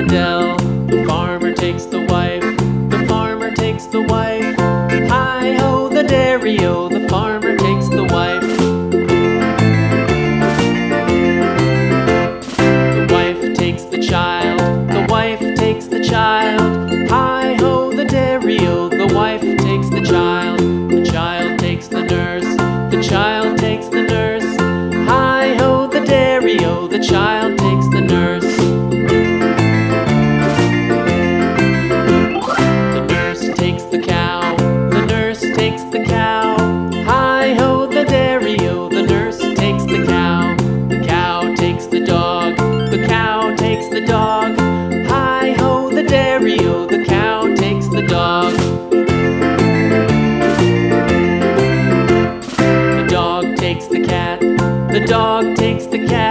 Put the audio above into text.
dell. The farmer takes the wife, the farmer takes the wife. Hi-ho, the dairy-o, the farmer takes the wife. The wife takes the child, the wife takes the child. Hi-ho, the dairy-o, the wife takes the child. The child takes the nurse, the child takes the nurse. Hi-ho, the dairy-o, the child takes the nurse. The nurse takes the cow, the nurse takes the cow. Hi-ho, the dairy-o, the nurse takes the cow. The cow takes the dog, the cow takes the dog. Hi-ho, the dairy-o, the cow takes the dog. The dog takes the cat, the dog takes the cat.